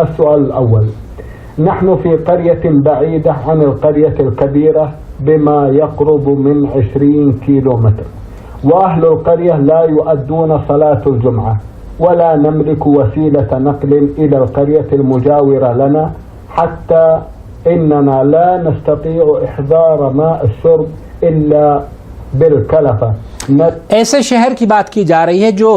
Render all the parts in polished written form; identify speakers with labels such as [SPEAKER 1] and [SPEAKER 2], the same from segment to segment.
[SPEAKER 1] السؤال الأول: نحن في قرية بعيدة عن القرية الكبيرة بما يقرب من 20 كيلومتر، وأهل القرية لا يؤدون صلاة الجمعة ولا نملك وسيلة نقل إلى القرية المجاورة لنا، حتى إننا لا نستطيع إحضار ماء الشرب إلا بالكلفة۔
[SPEAKER 2] ایسے شہر کی بات کی جا رہی ہے جو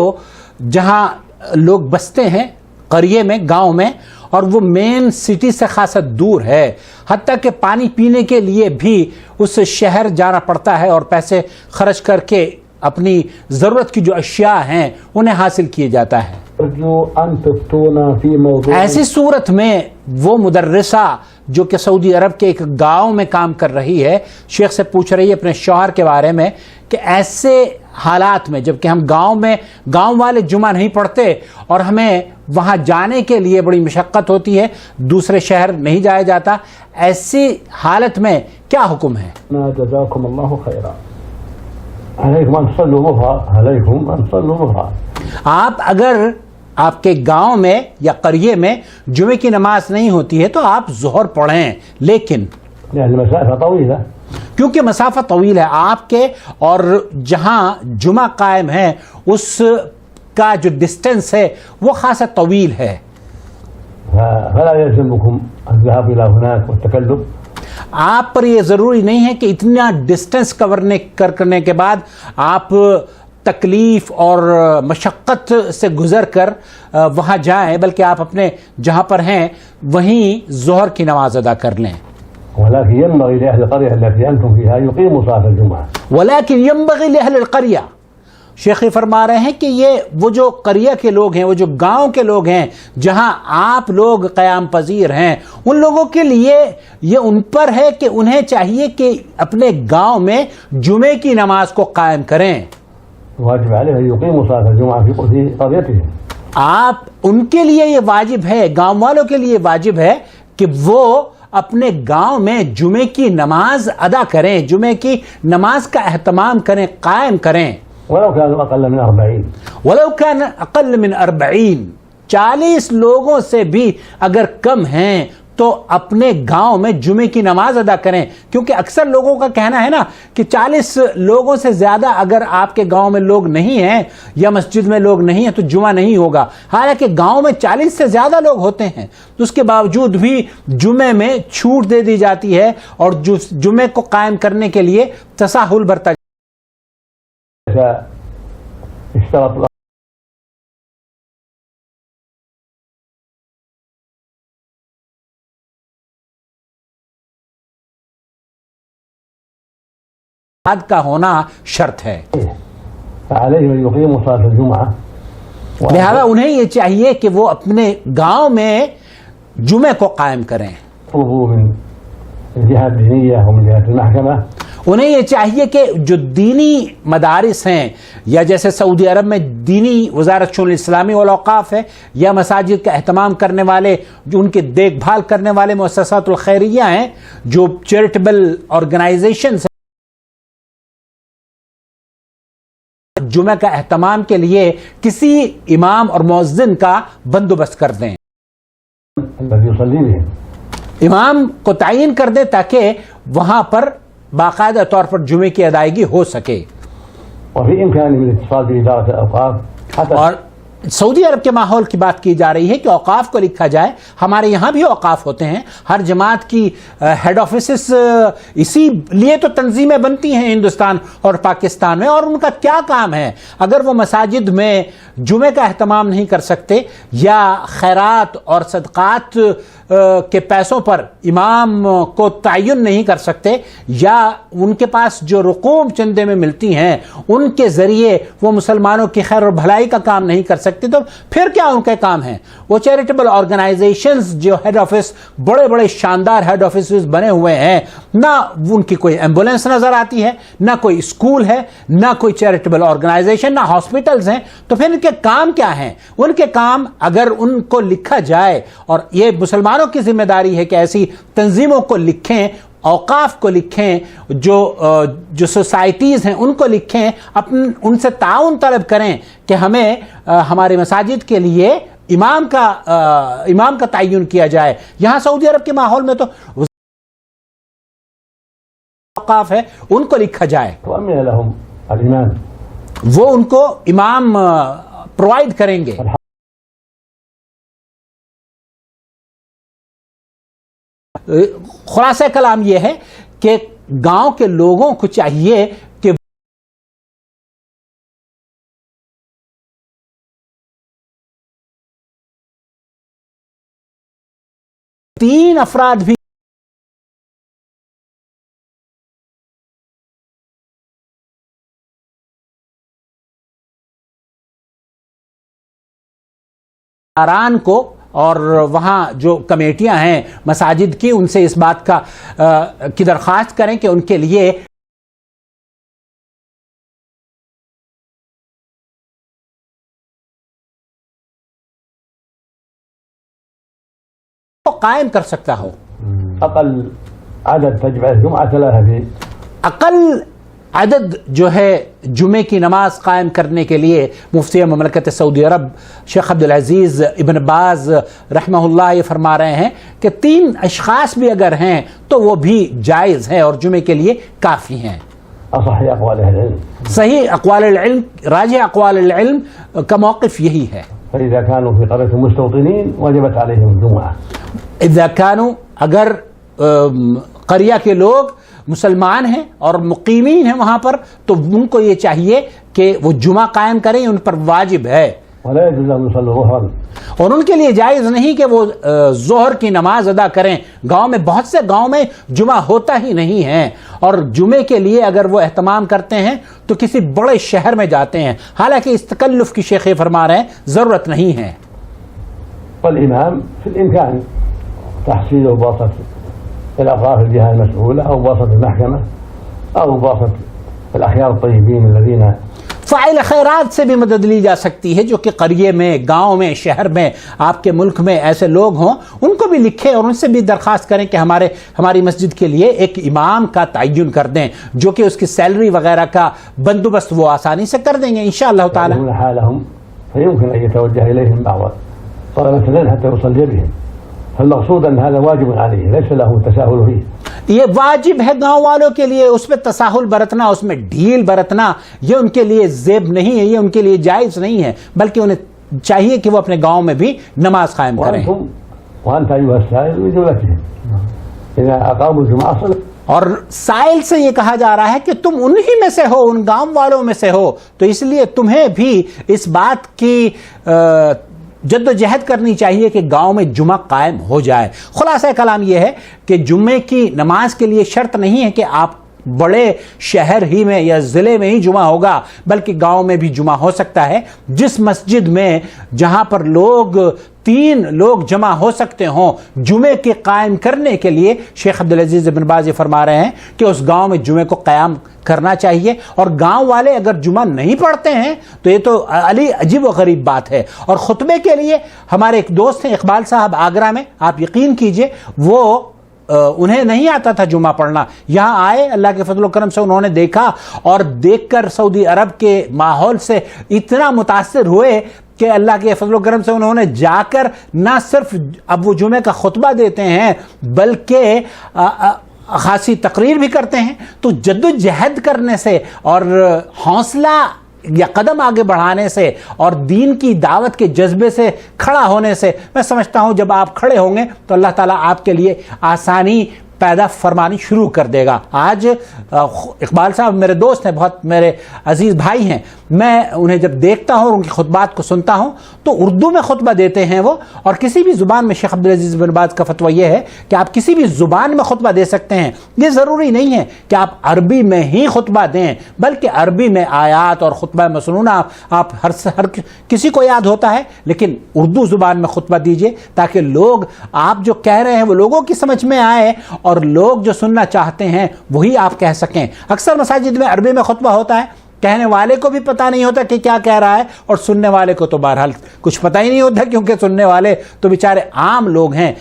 [SPEAKER 2] جہاں لوگ بستے ہیں، قریے میں، گاؤں میں، اور وہ مین سٹی سے خاصا دور ہے، حتیٰ کہ پانی پینے کے لیے بھی اس شہر جانا پڑتا ہے اور پیسے خرچ کر کے اپنی ضرورت کی جو اشیاء ہیں انہیں حاصل کیے جاتا ہے۔ ایسی صورت میں وہ مدرسہ جو کہ سعودی عرب کے ایک گاؤں میں کام کر رہی ہے، شیخ سے پوچھ رہی ہے اپنے شوہر کے بارے میں کہ ایسے حالات میں جب کہ ہم گاؤں والے جمعہ نہیں پڑھتے اور ہمیں وہاں جانے کے لیے بڑی مشقت ہوتی ہے، دوسرے شہر نہیں جایا جاتا، ایسی حالت میں کیا حکم ہے؟
[SPEAKER 1] جزاکم اللہ خیرا۔ علیکم ان صلوا ظہر۔
[SPEAKER 2] آپ اگر آپ کے گاؤں میں یا قریے میں جمعے کی نماز نہیں ہوتی ہے تو آپ ظہر پڑھیں، لیکن کیونکہ مسافہ طویل ہے آپ کے اور جہاں جمعہ قائم ہے اس کا جو ڈسٹنس ہے وہ خاصا طویل ہے۔
[SPEAKER 1] فلا يلزمكم الذهاب الى هناك والتكلف۔
[SPEAKER 2] آپ پر یہ ضروری نہیں ہے کہ اتنا ڈسٹنس کرنے کے بعد آپ تکلیف اور مشقت سے گزر کر وہاں جائیں، بلکہ آپ اپنے جہاں پر ہیں وہیں ظہر کی نماز ادا کر لیں۔
[SPEAKER 1] ولكن ينبغي لأهل القرية التي أنتم فيها يقيموا صلاة الجمعة۔
[SPEAKER 2] ولكن ينبغي لأهل القرية، شیخ فرما رہے ہیں کہ یہ وہ جو قریہ کے لوگ ہیں، وہ جو گاؤں کے لوگ ہیں جہاں آپ لوگ قیام پذیر ہیں، ان لوگوں کے لیے یہ ان پر ہے کہ انہیں چاہیے کہ اپنے گاؤں میں جمعے کی نماز کو قائم کریں۔
[SPEAKER 1] واجب عليه أن يقيموا صلاة الجمعة في قريتهم۔
[SPEAKER 2] آپ ان کے لیے یہ واجب ہے، گاؤں والوں کے لیے واجب ہے کہ وہ اپنے گاؤں میں جمعے کی نماز ادا کریں، جمعے کی نماز کا اہتمام کریں، قائم کریں۔
[SPEAKER 1] ولو كانوا أقل من 40۔
[SPEAKER 2] ولو كان أقل من 40، 40 لوگوں سے بھی اگر کم ہیں تو اپنے گاؤں میں جمعے کی نماز ادا کریں، کیونکہ اکثر لوگوں کا کہنا ہے نا کہ 40 لوگوں سے زیادہ اگر آپ کے گاؤں میں لوگ نہیں ہیں یا مسجد میں لوگ نہیں ہیں تو جمعہ نہیں ہوگا، حالانکہ گاؤں میں 40 سے زیادہ لوگ ہوتے ہیں، تو اس کے باوجود بھی جمعے میں چھوٹ دے دی جاتی ہے اور جمعے کو قائم کرنے کے لیے تساہل برتا کا ہونا شرط ہے۔
[SPEAKER 1] فعليهم أن يقيموا صلاة الجمعة
[SPEAKER 2] لہذا انہیں یہ چاہیے کہ وہ اپنے گاؤں میں جمعے کو قائم کریں.
[SPEAKER 1] من الجهات الدينية ومن جهات المحكمة
[SPEAKER 2] انہیں یہ چاہیے کہ جو دینی مدارس ہیں یا جیسے سعودی عرب میں دینی وزارت شؤون اسلامی والاوقاف ہے یا مساجد کا اہتمام کرنے والے جو ان کی دیکھ بھال کرنے والے مؤسسات الخیریہ ہیں جو چیریٹیبل آرگنائزیشنز ہیں جمعہ کا اہتمام کے لیے کسی امام اور مؤذن کا بندوبست کر دیں
[SPEAKER 1] الذي يصلي بهم
[SPEAKER 2] امام کو تعین کر دیں تاکہ وہاں پر باقاعدہ طور پر جمعے کی ادائیگی ہو سکے.
[SPEAKER 1] وفي إمكانه من الاتصال بإدارة الأوقاف حتى
[SPEAKER 2] اور سعودی عرب کے ماحول کی بات کی جا رہی ہے کہ اوقاف کو لکھا جائے. ہمارے یہاں بھی اوقاف ہوتے ہیں, ہر جماعت کی ہیڈ آفیسز اسی لیے تو تنظیمیں بنتی ہیں ہندوستان اور پاکستان میں, اور ان کا کیا کام ہے اگر وہ مساجد میں جمعے کا اہتمام نہیں کر سکتے یا خیرات اور صدقات کے پیسوں پر امام کو تعین نہیں کر سکتے یا ان کے پاس جو رقوم چندے میں ملتی ہیں ان کے ذریعے وہ مسلمانوں کی خیر اور بھلائی کا کام نہیں کر سکتے, تو پھر کیا ان کے کام ہیں؟ وہ چیریٹیبل آرگنائزیشنز جو ہیڈ آفس بڑے بڑے شاندار ہیڈ آفیسز بنے ہوئے ہیں, نہ ان کی کوئی ایمبولینس نظر آتی ہے, نہ کوئی اسکول ہے, نہ کوئی چیریٹیبل آرگنائزیشن, نہ ہاسپٹلز ہیں, تو پھر ان کے کام کیا ہیں؟ ان کے کام اگر ان کو لکھا جائے, اور یہ مسلمانوں کی ذمہ داری ہے کہ ایسی تنظیموں کو لکھیں, اوقاف کو لکھیں, جو سوسائٹیز ہیں ان کو لکھیں, ان سے تعاون طلب کریں کہ ہمیں ہمارے مساجد کے لیے امام کا تعین کیا جائے. یہاں سعودی عرب کے ماحول میں تو اوقاف ہے, ان کو لکھا جائے,
[SPEAKER 1] وأمن لهم الإمام
[SPEAKER 2] وہ ان کو امام پرووائڈ کریں گے. خلاصہ کلام یہ ہے کہ گاؤں کے لوگوں کو چاہیے کہ تین افراد بھی آران کو اور وہاں جو کمیٹیاں ہیں مساجد کی ان سے اس بات کی درخواست کریں کہ ان کے لیے قائم کر سکتا ہو.
[SPEAKER 1] أقل عدد تجمع الجمعة 3
[SPEAKER 2] اقل عدد جو ہے جمعے کی نماز قائم کرنے کے لیے مفتی مملکت سعودی عرب شیخ عبدالعزیز ابن باز رحمہ اللہ یہ فرما رہے ہیں کہ 3 اشخاص بھی اگر ہیں تو وہ بھی جائز ہیں اور جمعے کے لیے کافی ہیں.
[SPEAKER 1] أصح أقوال أهل العلم
[SPEAKER 2] صحیح اقوال العلم, راجح اقوال العلم کا موقف یہی ہے.
[SPEAKER 1] فإذا كانوا في قرية مستوطنين وجبت عليهم الجمعة.
[SPEAKER 2] اذا كانوا اگر قریہ کے لوگ مسلمان ہیں اور مقیمین ہیں وہاں پر تو ان کو یہ چاہیے کہ وہ جمعہ قائم کریں, ان پر واجب ہے.
[SPEAKER 1] ولا يجوز لهم يصلوا ظهرا
[SPEAKER 2] اور ان کے لیے جائز نہیں کہ وہ ظہر کی نماز ادا کریں. گاؤں میں بہت سے گاؤں میں جمعہ ہوتا ہی نہیں ہے, اور جمعے کے لیے اگر وہ اہتمام کرتے ہیں تو کسی بڑے شہر میں جاتے ہیں, حالانکہ اس تکلف کی شیخ فرما رہے ہیں ضرورت نہیں ہے.
[SPEAKER 1] والإمام في الإمكان تحصيله بواسطة الأوقاف الجهة المسؤولة أو بواسطة المحكمة أو بواسطة الأخيار الطيبين الذين
[SPEAKER 2] فاعل خیرات سے بھی مدد لی جا سکتی ہے جو کہ قریے میں, گاؤں میں, شہر میں, آپ کے ملک میں ایسے لوگ ہوں, ان کو بھی لکھیں اور ان سے بھی درخواست کریں کہ ہماری مسجد کے لیے ایک امام کا تعین کر دیں جو کہ اس کی سیلری وغیرہ کا بندوبست وہ آسانی سے کر دیں گے انشاءاللہ تعالی.
[SPEAKER 1] حالهم فيمكن أن يتوجه إليهم بعض طلبة حتى يصلي بهم. فالمقصود أن هذا واجب عليه ليس له تساهل فيه.
[SPEAKER 2] یہ واجب ہے گاؤں والوں کے لیے, اس پہ تساہل برتنا, اس میں ڈھیل برتنا یہ ان کے لیے زیب نہیں ہے, یہ ان کے لیے جائز نہیں ہے, بلکہ انہیں چاہیے کہ وہ اپنے گاؤں میں بھی نماز قائم کریں.
[SPEAKER 1] وأنت أيها السائل من جملتهم إذا أقاموا الجمعة صلوا.
[SPEAKER 2] اور سائل سے یہ کہا جا رہا ہے کہ تم انہی میں سے ہو, ان گاؤں والوں میں سے ہو, تو اس لیے تمہیں بھی اس بات کی جد و جہد کرنی چاہیے کہ گاؤں میں جمعہ قائم ہو جائے. خلاصہ کلام یہ ہے کہ جمعے کی نماز کے لیے شرط نہیں ہے کہ آپ بڑے شہر ہی میں یا ضلع میں ہی جمعہ ہوگا، بلکہ گاؤں میں بھی جمعہ ہو سکتا ہے۔ جس مسجد میں جہاں پر 3 لوگ جمع ہو سکتے ہوں جمعے کے قائم کرنے کے لیے، شیخ عبدالعزیز بن باز یہ فرما رہے ہیں کہ اس گاؤں میں جمعے کو قیام کرنا چاہیے، اور گاؤں والے اگر جمعہ نہیں پڑھتے ہیں تو یہ تو عجیب و غریب بات ہے۔ اور خطبے کے لیے ہمارے ایک دوست ہیں اقبال صاحب آگرہ میں، آپ یقین کیجئے وہ انہیں نہیں آتا تھا جمعہ پڑھنا، یہاں آئے، اللہ کے فضل و کرم سے انہوں نے دیکھا، اور دیکھ کر سعودی عرب کے ماحول سے اتنا متاثر ہوئے کہ اللہ کے فضل و کرم سے انہوں نے جا کر نہ صرف اب وہ جمعے کا خطبہ دیتے ہیں بلکہ خاصی تقریر بھی کرتے ہیں۔ تو جد و جہد کرنے سے اور حوصلہ یا قدم آگے بڑھانے سے اور دین کی دعوت کے جذبے سے کھڑا ہونے سے میں سمجھتا ہوں جب آپ کھڑے ہوں گے تو اللہ تعالیٰ آپ کے لیے آسانی پیدا فرمانی شروع کر دے گا۔ آج اقبال صاحب میرے دوست ہیں، بہت میرے عزیز بھائی ہیں، میں انہیں جب دیکھتا ہوں اور ان کی خطبات کو سنتا ہوں تو اردو میں خطبہ دیتے ہیں وہ، اور کسی بھی زبان میں، شیخ عبدالعزیز بن باز کا فتویٰ یہ ہے کہ آپ کسی بھی زبان میں خطبہ دے سکتے ہیں، یہ ضروری نہیں ہے کہ آپ عربی میں ہی خطبہ دیں، بلکہ عربی میں آیات اور خطبہ مسنونہ آپ ہر کسی کو یاد ہوتا ہے، لیکن اردو زبان میں خطبہ دیجئے تاکہ لوگ آپ جو کہہ رہے ہیں وہ لوگوں کی سمجھ میں آئے اور لوگ جو سننا چاہتے ہیں وہی آپ کہہ سکیں۔ اکثر مساجد میں عربی میں خطبہ ہوتا ہے، کہنے والے کو بھی پتہ نہیں ہوتا کہ کیا کہہ رہا ہے، اور سننے والے کو تو بہرحال کچھ پتہ ہی نہیں ہوتا، کیونکہ سننے والے تو بیچارے عام لوگ ہیں۔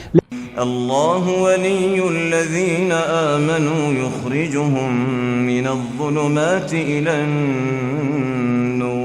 [SPEAKER 3] اللہ ولی الذین آمنوا یخرجهم من الظلمات الى النور